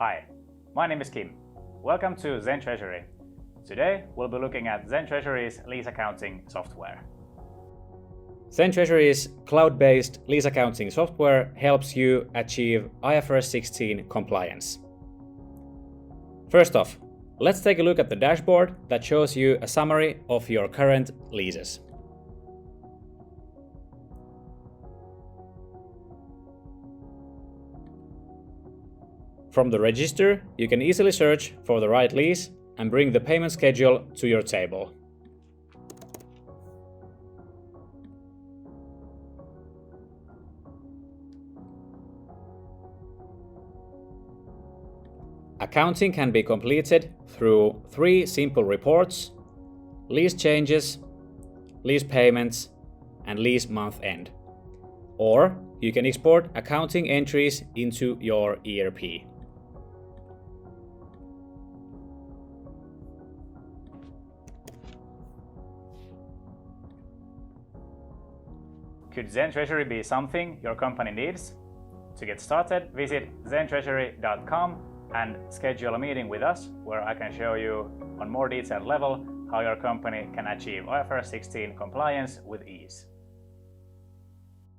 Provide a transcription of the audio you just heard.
Hi, my name is Kim. Welcome to ZenTreasury. Today we'll be looking at ZenTreasury's lease accounting software. ZenTreasury's cloud-based lease accounting software helps you achieve IFRS 16 compliance. First off, let's take a look at the dashboard that shows you a summary of your current leases. From the register, you can easily search for the right lease and bring the payment schedule to your table. Accounting can be completed through 3 simple reports: lease changes, lease payments, and lease month end. Or you can export accounting entries into your ERP. Could ZenTreasury be something your company needs? To get started, visit ZenTreasury.com and schedule a meeting with us where I can show you on more detailed level how your company can achieve IFRS 16 compliance with ease.